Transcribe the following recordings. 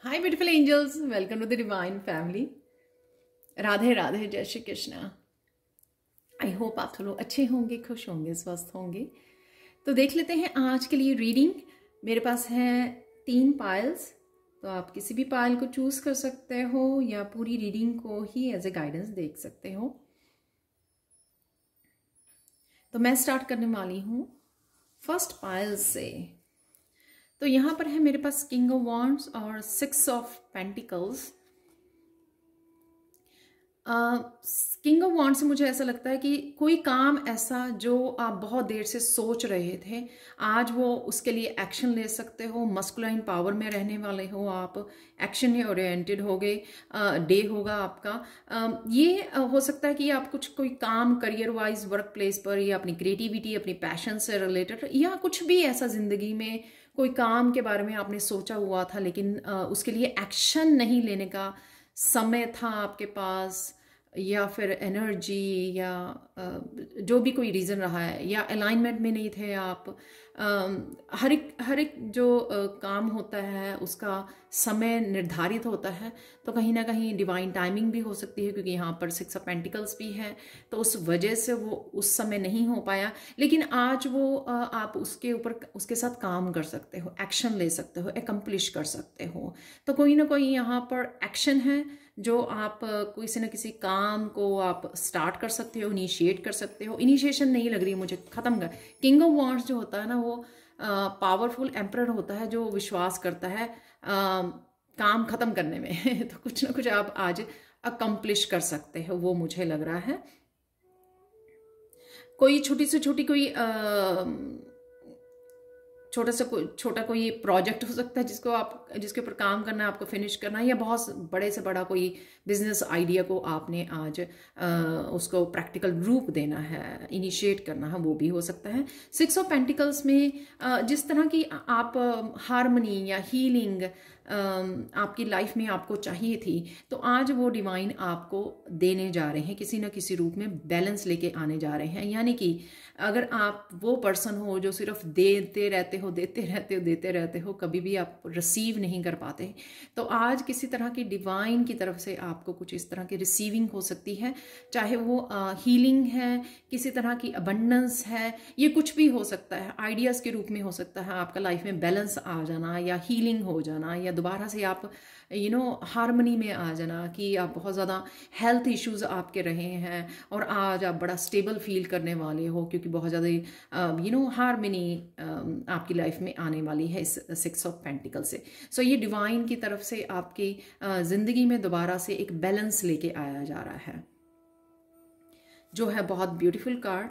Hi beautiful angels, welcome to the divine family. Radhe Radhe, जय Shri Krishna. I hope आप लोग अच्छे होंगे, खुश होंगे, स्वस्थ होंगे। तो देख लेते हैं आज के लिए रीडिंग। मेरे पास है 3 पायल्स, तो आप किसी भी पायल को चूज कर सकते हो या पूरी रीडिंग को ही एज ए गाइडेंस देख सकते हो। तो मैं स्टार्ट करने वाली हूँ फर्स्ट पायल से। तो यहाँ पर है मेरे पास किंग ऑफ वॉन्ड्स और 6 of pentacles. King of wands से मुझे ऐसा लगता है कि कोई काम ऐसा जो आप बहुत देर से सोच रहे थे, आज वो उसके लिए एक्शन ले सकते हो। मस्कुलाइन पावर में रहने वाले हो आप, एक्शन ओरिएंटेड हो गए, डे होगा आपका। ये हो सकता है कि आप कुछ कोई काम करियर वाइज वर्क प्लेस पर या अपनी क्रिएटिविटी, अपनी पैशन से रिलेटेड, या कुछ भी ऐसा जिंदगी में कोई काम के बारे में आपने सोचा हुआ था, लेकिन उसके लिए एक्शन नहीं लेने का समय था आपके पास, या फिर एनर्जी, या जो भी कोई रीज़न रहा है, या अलाइनमेंट में नहीं थे आप। हर एक जो काम होता है उसका समय निर्धारित होता है, तो कहीं ना कहीं डिवाइन टाइमिंग भी हो सकती है, क्योंकि यहाँ पर 6 ऑफ पेंटिकल्स भी है, तो उस वजह से वो उस समय नहीं हो पाया। लेकिन आज वो आप उसके ऊपर उसके साथ काम कर सकते हो, एक्शन ले सकते हो, एकम्प्लिश कर सकते हो। तो कोई ना कोई यहाँ पर एक्शन है जो आप किसी न किसी काम को आप स्टार्ट कर सकते हो, इनिशिएट कर सकते हो। इनिशिएशन नहीं लग रही मुझे, खत्म कर। किंग ऑफ वॉन्ड्स जो होता है ना, वो पावरफुल एम्परर होता है जो विश्वास करता है काम खत्म करने में तो कुछ ना कुछ आप आज अकम्प्लिश कर सकते हो, वो मुझे लग रहा है। कोई छोटी से छोटी कोई छोटा कोई प्रोजेक्ट हो सकता है जिसके ऊपर काम करना है, आपको फिनिश करना है, या बहुत बड़े से बड़ा कोई बिजनेस आइडिया को आपने आज उसको प्रैक्टिकल रूप देना है, इनिशिएट करना है, वो भी हो सकता है। 6 ऑफ पेंटिकल्स में जिस तरह की आप हार्मनी या हीलिंग आपकी लाइफ में आपको चाहिए थी, तो आज वो डिवाइन आपको देने जा रहे हैं, किसी न किसी रूप में बैलेंस लेके आने जा रहे हैं। यानी कि अगर आप वो पर्सन हो जो सिर्फ देते रहते हो, कभी भी आप रिसीव नहीं कर पाते, तो आज किसी तरह की डिवाइन की तरफ से आपको कुछ इस तरह की रिसीविंग हो सकती है। चाहे वो हीलिंग है, किसी तरह की अबंडेंस है, ये कुछ भी हो सकता है, आइडियाज के रूप में हो सकता है, आपका लाइफ में बैलेंस आ जाना, या हीलिंग हो जाना, या दोबारा से आप हार्मनी में आ जाना, कि आप बहुत ज़्यादा हेल्थ इश्यूज आपके रहे हैं और आज आप बड़ा स्टेबल फील करने वाले हो, क्योंकि बहुत ज़्यादा हार्मनी आपकी लाइफ में आने वाली है इस 6 ऑफ पेंटिकल से। सो ये डिवाइन की तरफ से आपकी ज़िंदगी में दोबारा से एक बैलेंस लेके आया जा रहा है, जो है बहुत ब्यूटीफुल कार्ड।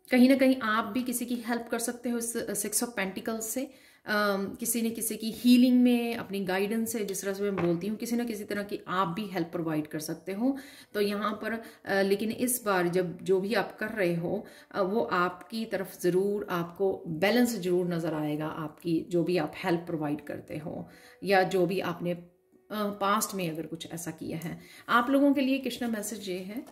कहीं ना कहीं आप भी किसी की हेल्प कर सकते हो इस 6 ऑफ पेंटिकल्स से, किसी न किसी की हीलिंग में, अपनी गाइडेंस से, जिस तरह से मैं बोलती हूँ, किसी न किसी तरह की आप भी हेल्प प्रोवाइड कर सकते हो। तो यहाँ पर लेकिन इस बार जब जो भी आप कर रहे हो, वो आपकी तरफ ज़रूर आपको बैलेंस ज़रूर नज़र आएगा, आपकी जो भी आप हेल्प प्रोवाइड करते हो, या जो भी आपने पास्ट में अगर कुछ ऐसा किया है। आप लोगों के लिए कृष्णा मैसेज ये है,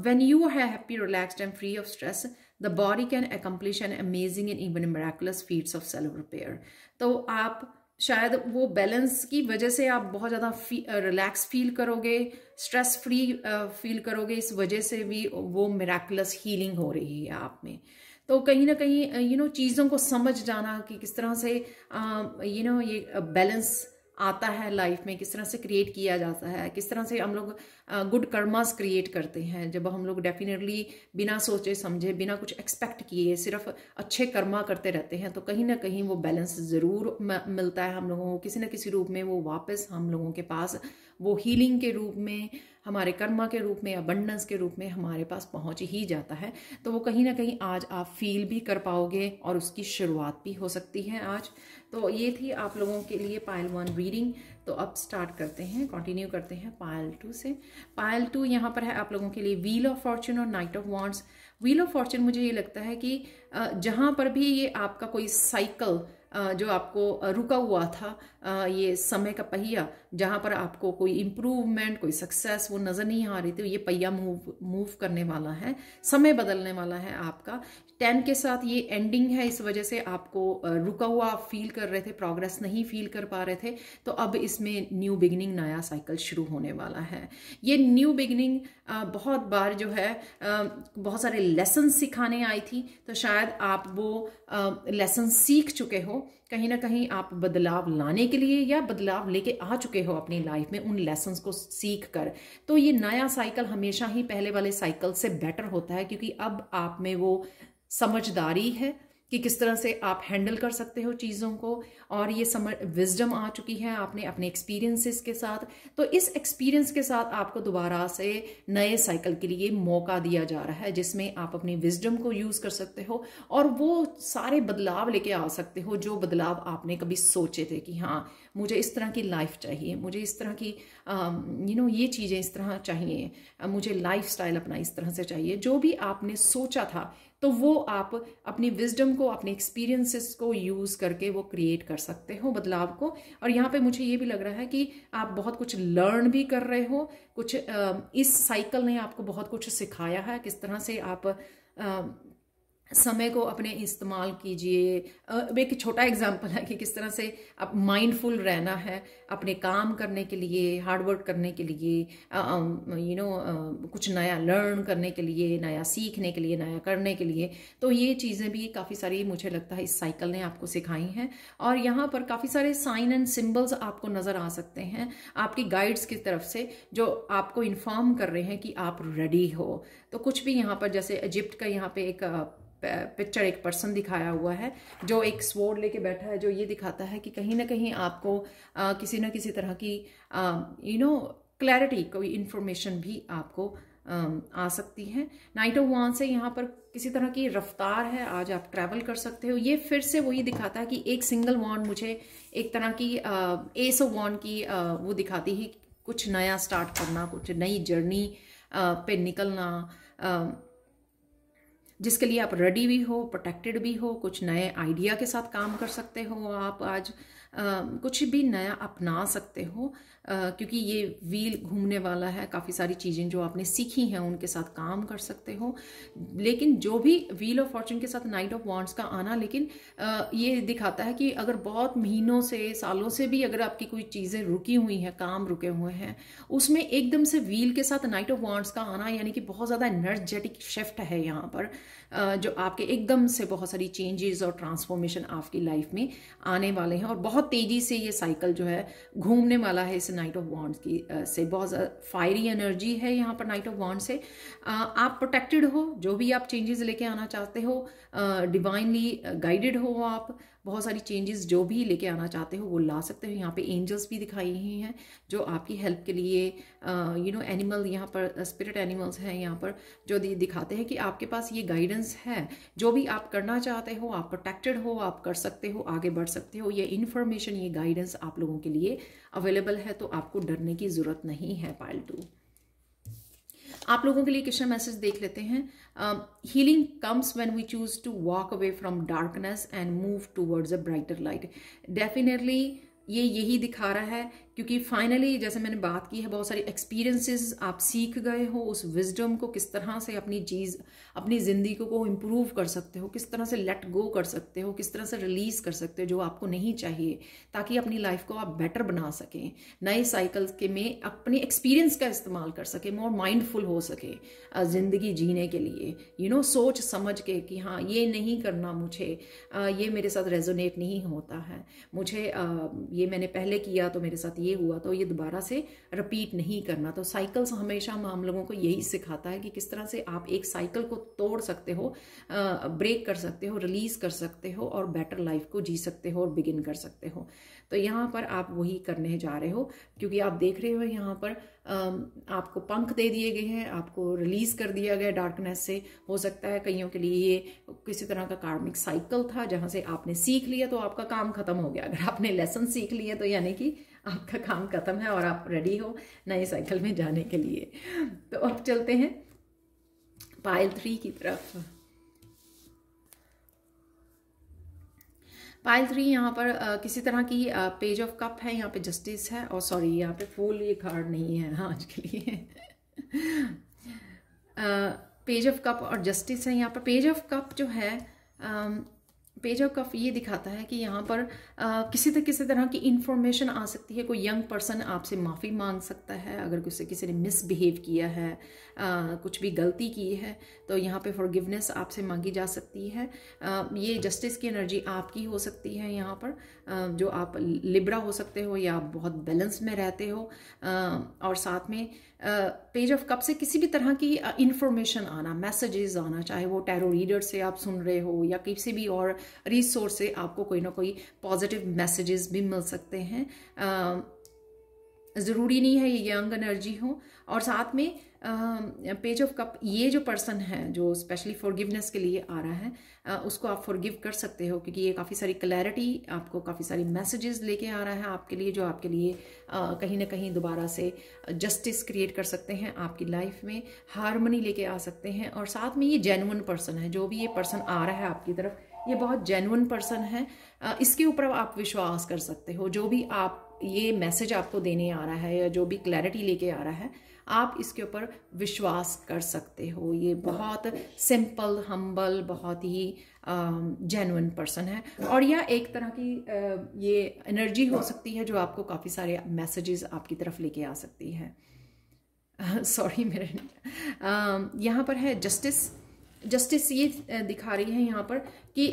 when you are happy, relaxed and free of stress, the body can accomplish an amazing and even miraculous feats of self repair। तो आप शायद वो बैलेंस की वजह से आप बहुत ज़्यादा रिलैक्स फील करोगे, स्ट्रेस फ्री फील करोगे, इस वजह से भी वो मिराकुलस हीलिंग हो रही है आप में। तो कहीं ना कहीं चीज़ों को समझ जाना कि किस तरह से ये बैलेंस आता है लाइफ में, किस तरह से क्रिएट किया जाता है, किस तरह से हम लोग गुड कर्मास क्रिएट करते हैं, जब हम लोग डेफिनेटली बिना सोचे समझे, बिना कुछ एक्सपेक्ट किए सिर्फ अच्छे कर्मा करते रहते हैं, तो कहीं ना कहीं वो बैलेंस ज़रूर मिलता है हम लोगों को, किसी न किसी रूप में वो वापस हम लोगों के पास वो हीलिंग के रूप में, हमारे कर्मा के रूप में, अबंडेंस के रूप में हमारे पास पहुंच ही जाता है। तो वो कहीं ना कहीं आज आप फील भी कर पाओगे और उसकी शुरुआत भी हो सकती है आज। तो ये थी आप लोगों के लिए पायल 1 रीडिंग। तो अब स्टार्ट करते हैं, कंटिन्यू करते हैं पायल 2 से। पायल 2 यहाँ पर है आप लोगों के लिए व्हील ऑफ फॉर्चून और night of wands. Wheel of Fortune मुझे ये लगता है कि जहाँ पर भी ये आपका कोई साइकिल जो आपको रुका हुआ था, ये समय का पहिया, जहाँ पर आपको कोई इम्प्रूवमेंट, कोई सक्सेस वो नज़र नहीं आ रही थी, ये पहिया मूव करने वाला है, समय बदलने वाला है आपका। 10 के साथ ये एंडिंग है, इस वजह से आपको रुका हुआ आप फील कर रहे थे, प्रोग्रेस नहीं फील कर पा रहे थे, तो अब इसमें न्यू बिगिनिंग, नया साइकिल शुरू होने वाला है। ये न्यू बिगिनिंग बहुत बार जो है बहुत सारे लेसन सिखाने आई थी, तो शायद आप वो लेसन सीख चुके हो, कहीं ना कहीं आप बदलाव लाने के लिए या बदलाव लेके आ चुके हो अपनी लाइफ में उन लेसन्स को सीख कर। तो ये नया साइकिल हमेशा ही पहले वाले साइकिल से बेटर होता है, क्योंकि अब आप में वो समझदारी है कि किस तरह से आप हैंडल कर सकते हो चीज़ों को, और ये विजडम आ चुकी है आपने अपने एक्सपीरियंसेस के साथ। तो इस एक्सपीरियंस के साथ आपको दोबारा से नए साइकिल के लिए मौका दिया जा रहा है, जिसमें आप अपनी विजडम को यूज़ कर सकते हो और वो सारे बदलाव लेके आ सकते हो जो बदलाव आपने कभी सोचे थे कि हाँ मुझे इस तरह की लाइफ चाहिए, मुझे इस तरह की ये चीज़ें इस तरह चाहिए, मुझे लाइफस्टाइल अपना इस तरह से चाहिए। जो भी आपने सोचा था, तो वो आप अपनी विजडम को, अपने एक्सपीरियंसेस को यूज़ करके वो क्रिएट कर सकते हो बदलाव को। और यहाँ पे मुझे ये भी लग रहा है कि आप बहुत कुछ लर्न भी कर रहे हो, कुछ इस साइकिल ने आपको बहुत कुछ सिखाया है, किस तरह से आप समय को अपने इस्तेमाल कीजिए। एक छोटा एग्जांपल है कि किस तरह से आप माइंडफुल रहना है अपने काम करने के लिए, हार्डवर्क करने के लिए, कुछ नया लर्न करने के लिए, नया सीखने के लिए, नया करने के लिए। तो ये चीज़ें भी काफ़ी सारी मुझे लगता है इस साइकिल ने आपको सिखाई हैं। और यहाँ पर काफ़ी सारे साइन एंड सिम्बल्स आपको नज़र आ सकते हैं आपकी गाइड्स की तरफ से, जो आपको इन्फॉर्म कर रहे हैं कि आप रेडी हो। तो कुछ भी यहाँ पर, जैसे इजिप्ट का यहाँ पे एक पिक्चर, एक पर्सन दिखाया हुआ है जो एक स्वॉर्ड लेके बैठा है, जो ये दिखाता है कि कहीं ना कहीं आपको किसी न किसी तरह की क्लैरिटी, कोई इंफॉर्मेशन भी आपको आ सकती है। नाइट ऑफ वांड से यहाँ पर किसी तरह की रफ्तार है, आज आप ट्रैवल कर सकते हो। ये फिर से वही दिखाता है कि एक सिंगल वांड मुझे एक तरह की एस ऑफ वांड की वो दिखाती है, कुछ नया स्टार्ट करना, कुछ नई जर्नी पे निकलना, जिसके लिए आप रेडी भी हो, प्रोटेक्टेड भी हो, कुछ नए आइडिया के साथ काम कर सकते हो आप आज, कुछ भी नया अपना सकते हो, क्योंकि ये व्हील घूमने वाला है। काफ़ी सारी चीज़ें जो आपने सीखी हैं उनके साथ काम कर सकते हो। लेकिन जो भी व्हील ऑफ फॉर्चून के साथ नाइट ऑफ वांड्स का आना, लेकिन ये दिखाता है कि अगर बहुत महीनों से, सालों से भी अगर आपकी कोई चीज़ें रुकी हुई हैं, काम रुके हुए हैं, उसमें एकदम से व्हील के साथ नाइट ऑफ वांड्स का आना, यानी कि बहुत ज़्यादा एनर्जेटिक शिफ्ट है यहाँ पर, जो आपके एकदम से बहुत सारी चेंजेस और ट्रांसफॉर्मेशन आपकी लाइफ में आने वाले हैं। और बहुत तेज़ी से ये साइकिल जो है घूमने वाला है इस नाइट ऑफ वांड्स की से। बहुत फायरी एनर्जी है यहाँ पर नाइट ऑफ वांड्स से। आप प्रोटेक्टेड हो, जो भी आप चेंजेस लेके आना चाहते हो, डिवाइनली गाइडेड हो आप, बहुत सारी चेंजेस जो भी लेके आना चाहते हो वो ला सकते हो। यहाँ पे एंजल्स भी दिखाई ही हैं जो आपकी हेल्प के लिए, एनिमल, यहाँ पर स्पिरिट एनिमल्स हैं यहाँ पर, जो दिखाते हैं कि आपके पास ये गाइडेंस है, जो भी आप करना चाहते हो, आप प्रोटेक्टेड हो, आप कर सकते हो, आगे बढ़ सकते हो। ये इन्फॉर्मेशन, ये गाइडेंस आप लोगों के लिए अवेलेबल है, तो आपको डरने की ज़रूरत नहीं है। पाइल 2 आप लोगों के लिए क्वेश्चन मैसेज देख लेते हैं। Healing comes when we choose to walk away from darkness and move towards a brighter light. Definitely ये यही दिखा रहा है, क्योंकि फाइनली जैसे मैंने बात की है, बहुत सारी एक्सपीरियंसेस आप सीख गए हो, उस विजडम को किस तरह से अपनी ज़िंदगी को इम्प्रूव कर सकते हो, किस तरह से लेट गो कर सकते हो, किस तरह से रिलीज़ कर सकते हो जो आपको नहीं चाहिए, ताकि अपनी लाइफ को आप बेटर बना सकें, नए साइकिल के में अपने एक्सपीरियंस का इस्तेमाल कर सके, मोर माइंडफुल हो सके ज़िंदगी जीने के लिए, सोच समझ के कि हाँ ये नहीं करना मुझे, ये मेरे साथ रेजोनेट नहीं होता है, मुझे ये मैंने पहले किया तो मेरे साथ ये हुआ, तो ये दोबारा से रिपीट नहीं करना। तो साइकिल्स हमेशा हम लोगों को यही सिखाता है कि किस तरह से आप एक साइकिल को तोड़ सकते हो, ब्रेक कर सकते हो, रिलीज कर सकते हो और बेटर लाइफ को जी सकते हो और बिगिन कर सकते हो। तो यहाँ पर आप वही करने जा रहे हो, क्योंकि आप देख रहे हो यहाँ पर आपको पंख दे दिए गए हैं, आपको रिलीज कर दिया गया डार्कनेस से। हो सकता है कईयों के लिए ये किसी तरह का कार्मिक साइकिल था, जहाँ से आपने सीख लिया तो आपका काम खत्म हो गया। अगर आपने लेसन सीख लिया तो यानी कि आपका काम खत्म है और आप रेडी हो नए साइकिल में जाने के लिए। तो अब चलते हैं पाइल 3 की तरफ। पाइल 3 यहाँ पर किसी तरह की पेज ऑफ कप है, यहाँ पे जस्टिस है, और सॉरी यहाँ पे फूल ये कार्ड नहीं है हाँ आज के लिए पेज ऑफ कप और जस्टिस है यहाँ पर। पेज ऑफ कप जो है, पेज ऑफ कप ये दिखाता है कि यहाँ पर किसी तरह की इंफॉर्मेशन आ सकती है। कोई यंग पर्सन आपसे माफ़ी मांग सकता है अगर किसी ने मिसबिहेव किया है, कुछ भी गलती की है, तो यहाँ पे फॉरगिवनेस आपसे मांगी जा सकती है। ये जस्टिस की एनर्जी आपकी हो सकती है यहाँ पर, जो आप लिब्रा हो सकते हो या आप बहुत बैलेंस में रहते हो। और साथ में पेज ऑफ कप से किसी भी तरह की इंफॉर्मेशन आना, मैसेजेस आना, चाहे वो टैरो रीडर से आप सुन रहे हो या किसी भी और रिसोर्स से आपको कोई ना कोई पॉजिटिव मैसेजेस भी मिल सकते हैं। ज़रूरी नहीं है ये यंग एनर्जी हो। और साथ में पेज ऑफ कप, ये जो पर्सन है जो स्पेशली फॉरगिवनेस के लिए आ रहा है, उसको आप फॉरगिव कर सकते हो, क्योंकि ये काफ़ी सारी क्लैरिटी, आपको काफ़ी सारी मैसेजेस लेके आ रहा है आपके लिए, जो आपके लिए कहीं ना कहीं दोबारा से जस्टिस क्रिएट कर सकते हैं, आपकी लाइफ में हार्मनी लेके आ सकते हैं। और साथ में ये जेन्युइन पर्सन है, जो भी ये पर्सन आ रहा है आपकी तरफ, ये बहुत जेन्युइन पर्सन है। इसके ऊपर आप विश्वास कर सकते हो। जो भी आप ये मैसेज आपको देने आ रहा है या जो भी क्लैरिटी लेके आ रहा है, आप इसके ऊपर विश्वास कर सकते हो। ये बहुत सिंपल, हम्बल, बहुत ही जेन्युइन पर्सन है। और यह एक तरह की ये एनर्जी हो सकती है जो आपको काफ़ी सारे मैसेजेस आपकी तरफ लेके आ सकती है। सॉरी मेरे यहाँ पर है जस्टिस। जस्टिस ये दिखा रही है यहाँ पर कि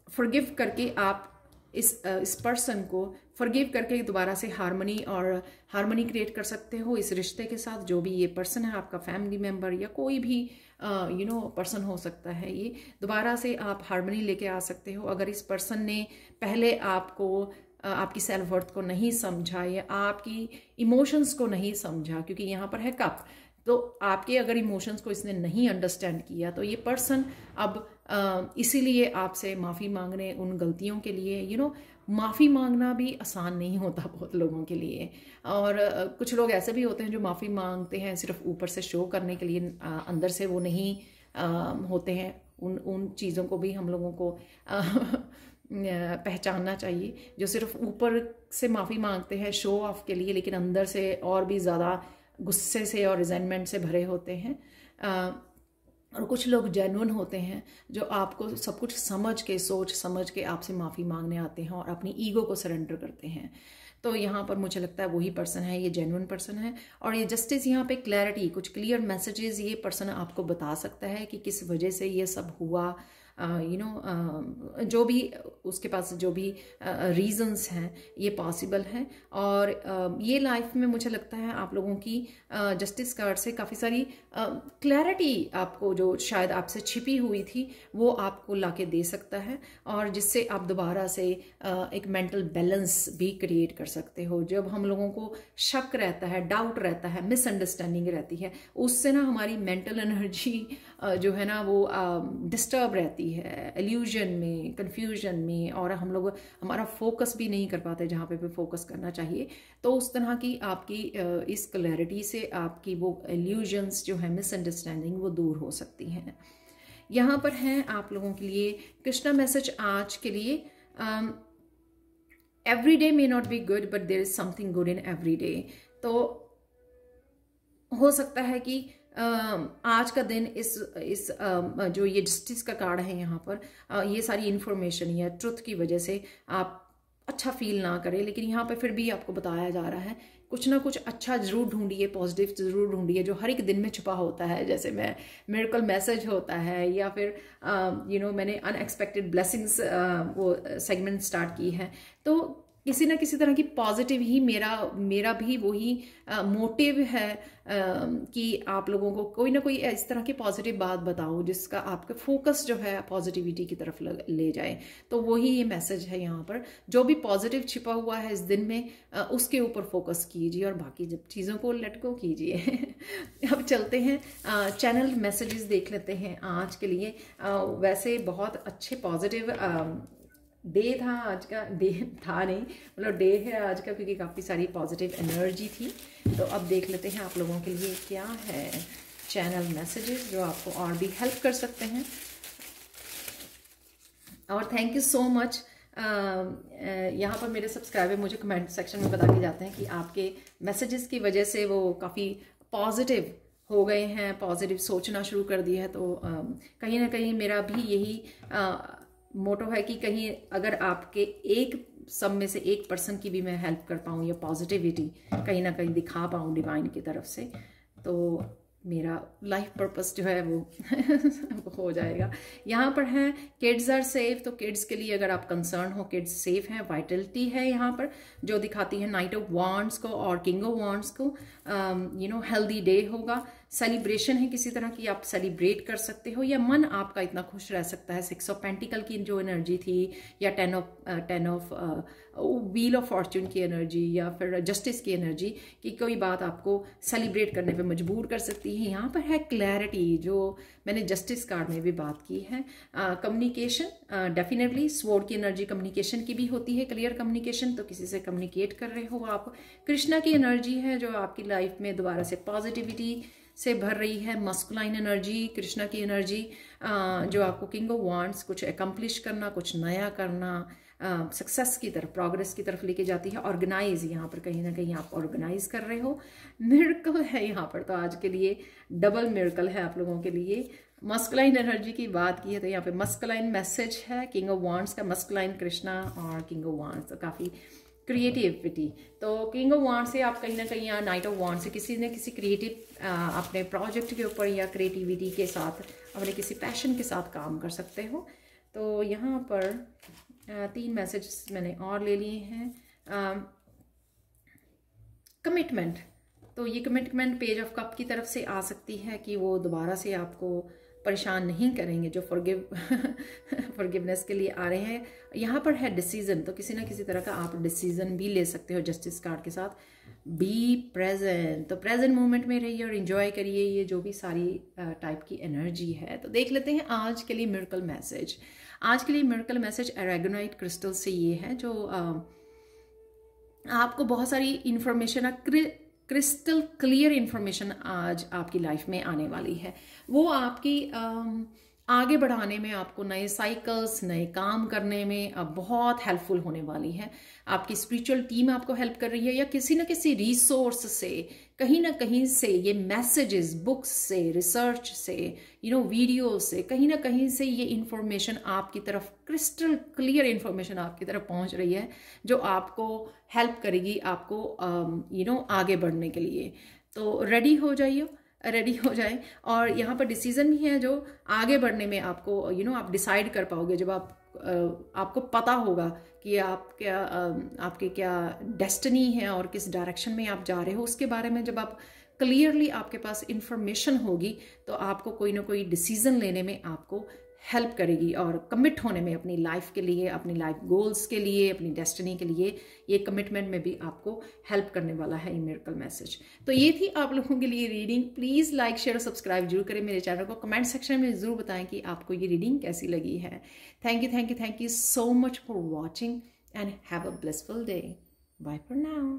फॉरगिव करके आप इस पर्सन को फॉरगिव करके दोबारा से हार्मनी क्रिएट कर सकते हो इस रिश्ते के साथ। जो भी ये पर्सन है, आपका फैमिली मेम्बर या कोई भी पर्सन हो सकता है, ये दोबारा से आप हार्मनी लेके आ सकते हो। अगर इस पर्सन ने पहले आपको आपकी सेल्फ वर्थ को नहीं समझा या आपकी इमोशंस को नहीं समझा, क्योंकि यहाँ पर है कप, तो आपके अगर इमोशंस को इसने नहीं अंडरस्टैंड किया, तो ये पर्सन अब इसीलिए आपसे माफ़ी मांगने, उन गलतियों के लिए माफ़ी मांगना भी आसान नहीं होता बहुत लोगों के लिए। और कुछ लोग ऐसे भी होते हैं जो माफ़ी मांगते हैं सिर्फ ऊपर से शो करने के लिए, अंदर से वो नहीं होते हैं। उन चीज़ों को भी हम लोगों को पहचानना चाहिए, जो सिर्फ ऊपर से माफ़ी मांगते हैं शो ऑफ के लिए, लेकिन अंदर से और भी ज़्यादा गुस्से से और रिजेंटमेंट से भरे होते हैं। और कुछ लोग जेन्युइन होते हैं जो आपको सब कुछ समझ के, सोच समझ के आपसे माफ़ी मांगने आते हैं और अपनी ईगो को सरेंडर करते हैं। तो यहाँ पर मुझे लगता है वही पर्सन है, ये जेन्युइन पर्सन है। और ये जस्टिस, यहाँ पे क्लैरिटी, कुछ क्लियर मैसेजेस ये पर्सन आपको बता सकता है कि किस वजह से ये सब हुआ। जो भी उसके पास जो भी रीजंस हैं, ये पॉसिबल है। और ये लाइफ में मुझे लगता है आप लोगों की जस्टिस कार्ड से काफ़ी सारी क्लैरिटी आपको, जो शायद आपसे छिपी हुई थी, वो आपको लाके दे सकता है, और जिससे आप दोबारा से एक मेंटल बैलेंस भी क्रिएट कर सकते हो। जब हम लोगों को शक रहता है, डाउट रहता है, मिसअंडरस्टैंडिंग रहती है, उससे ना हमारी मेंटल एनर्जी जो है ना वो डिस्टर्ब रहती है, इल्यूजन में, कंफ्यूजन में, और हम लोग हमारा फोकस भी नहीं कर पाते जहाँ पे फोकस करना चाहिए। तो उस तरह की आपकी इस क्लैरिटी से आपकी वो इल्यूजन्स जो है, मिसअंडरस्टैंडिंग, वो दूर हो सकती हैं। यहाँ पर हैं आप लोगों के लिए कृष्णा मैसेज आज के लिए। Every day may not be good but there is something good in every day. तो हो सकता है कि आज का दिन इस जो ये जस्टिस का कार्ड है यहाँ पर, ये सारी इन्फॉर्मेशन या ट्रुथ की वजह से आप अच्छा फील ना करें, लेकिन यहाँ पे फिर भी आपको बताया जा रहा है कुछ ना कुछ अच्छा जरूर ढूंढिए, पॉजिटिव जरूर ढूंढिए, जो हर एक दिन में छुपा होता है। जैसे मैं मिरेकल मैसेज होता है, या फिर मैंने अनएक्सपेक्टेड ब्लेसिंग्स वो सेगमेंट स्टार्ट की है। तो किसी ना किसी तरह की पॉजिटिव ही मेरा भी वही मोटिव है कि आप लोगों को कोई ना कोई इस तरह की पॉजिटिव बात बताओ जिसका आपका फोकस जो है पॉजिटिविटी की तरफ ले जाए। तो वही ये मैसेज है यहाँ पर, जो भी पॉजिटिव छिपा हुआ है इस दिन में उसके ऊपर फोकस कीजिए और बाकी जब चीज़ों को लेट गो कीजिए। अब चलते हैं चैनल मैसेजेस देख लेते हैं आज के लिए। वैसे बहुत अच्छे पॉजिटिव डे था आज का, डे था नहीं मतलब डे है आज का, क्योंकि काफ़ी सारी पॉजिटिव एनर्जी थी। तो अब देख लेते हैं आप लोगों के लिए क्या है चैनल मैसेजेस जो आपको और भी हेल्प कर सकते हैं। और थैंक यू सो मच यहाँ पर मेरे सब्सक्राइबर मुझे कमेंट सेक्शन में बता के जाते हैं कि आपके मैसेजेस की वजह से वो काफ़ी पॉजिटिव हो गए हैं, पॉजिटिव सोचना शुरू कर दिया है। तो कहीं ना कहीं मेरा भी यही मोटो है कि कहीं अगर आपके एक सब में से एक पर्सन की भी मैं हेल्प कर पाऊँ या पॉजिटिविटी कहीं ना कहीं दिखा पाऊँ डिवाइन की तरफ से, तो मेरा लाइफ पर्पस जो है वो हो जाएगा। यहाँ पर है किड्स आर सेफ, तो किड्स के लिए अगर आप कंसर्न हो, किड्स सेफ हैं, वाइटलिटी है यहाँ पर जो दिखाती है नाइट ऑफ वॉन्ड्स को और किंग ऑफ वॉन्ड्स को। हेल्दी डे होगा, सेलिब्रेशन है किसी तरह की, आप सेलिब्रेट कर सकते हो या मन आपका इतना खुश रह सकता है। 6 ऑफ पेंटिकल की जो एनर्जी थी या 10 ऑफ व्हील ऑफ फॉर्च्यून की एनर्जी या फिर जस्टिस की एनर्जी कि कोई बात आपको सेलिब्रेट करने पे मजबूर कर सकती है। यहाँ पर है क्लैरिटी, जो मैंने जस्टिस कार्ड में भी बात की है। कम्युनिकेशन डेफिनेटली स्वॉर्ड की एनर्जी कम्युनिकेशन की भी होती है, क्लियर कम्युनिकेशन, तो किसी से कम्युनिकेट कर रहे हो आप। कृष्णा की एनर्जी है जो आपकी लाइफ में दोबारा से पॉजिटिविटी से भर रही है। मस्कुलाइन एनर्जी, कृष्णा की एनर्जी जो आपको किंग ऑफ वांड्स कुछ अकम्प्लिश करना, कुछ नया करना, सक्सेस की तरफ, प्रोग्रेस की तरफ लेके जाती है। ऑर्गेनाइज, यहाँ पर कहीं ना कहीं आप ऑर्गेनाइज कर रहे हो। मिरेकल है यहाँ पर, तो आज के लिए डबल मिरेकल है आप लोगों के लिए। मस्कुलाइन एनर्जी की बात की है तो यहाँ पे मस्कुलाइन मैसेज है, किंग ऑफ वांड्स का मस्कुलाइन कृष्णा और किंग ऑफ वांड्स, तो काफ़ी क्रिएटिविटी। तो किंग ऑफ वांड से आप कहीं ना कहीं या नाइट ऑफ वांड से किसी न किसी क्रिएटिव अपने प्रोजेक्ट के ऊपर या क्रिएटिविटी के साथ, अपने किसी पैशन के साथ काम कर सकते हो। तो यहाँ पर 3 मैसेजेस मैंने और ले लिए हैं। कमिटमेंट, तो ये कमिटमेंट पेज ऑफ कप की तरफ से आ सकती है कि वो दोबारा से आपको परेशान नहीं करेंगे, जो फॉरगिवनेस के लिए आ रहे हैं। यहाँ पर है डिसीजन, तो किसी ना किसी तरह का आप डिसीजन भी ले सकते हो जस्टिस कार्ड के साथ। बी प्रेजेंट, तो प्रेजेंट मोमेंट में रहिए और एंजॉय करिए ये जो भी सारी टाइप की एनर्जी है। तो देख लेते हैं आज के लिए मिरेकल मैसेज। आज के लिए मिरेकल मैसेज एरागोनाइट क्रिस्टल से ये है जो आपको बहुत सारी इंफॉर्मेशन, क्रिस्टल क्लियर इंफॉर्मेशन आज आपकी लाइफ में आने वाली है। वो आपकी आगे बढ़ाने में, आपको नए साइकिल्स, नए काम करने में अब बहुत हेल्पफुल होने वाली है। आपकी स्पिरिचुअल टीम आपको हेल्प कर रही है या किसी न किसी रिसोर्स से, कहीं ना कहीं से ये मैसेजेस, बुक्स से, रिसर्च से, वीडियो से, कहीं ना कहीं से ये इंफॉर्मेशन आपकी तरफ, क्रिस्टल क्लियर इंफॉर्मेशन आपकी तरफ पहुंच रही है जो आपको हेल्प करेगी आपको आगे बढ़ने के लिए। तो रेडी हो जाए। और यहाँ पर डिसीजन भी है जो आगे बढ़ने में आपको आप डिसाइड कर पाओगे जब आपको पता होगा कि आपके क्या डेस्टिनी है और किस डायरेक्शन में आप जा रहे हो। उसके बारे में जब आप क्लियरली आपके पास इंफॉर्मेशन होगी तो आपको कोई ना कोई डिसीजन लेने में आपको हेल्प करेगी और कमिट होने में, अपनी लाइफ के लिए, अपनी लाइफ गोल्स के लिए, अपनी डेस्टिनी के लिए, ये कमिटमेंट में भी आपको हेल्प करने वाला है ये मिरेकल मैसेज। तो ये थी आप लोगों के लिए रीडिंग। प्लीज़ लाइक, शेयर और सब्सक्राइब जरूर करें मेरे चैनल को। कमेंट सेक्शन में ज़रूर बताएं कि आपको ये रीडिंग कैसी लगी है। Thank you so much for watching and have a blessful day. Bye for now.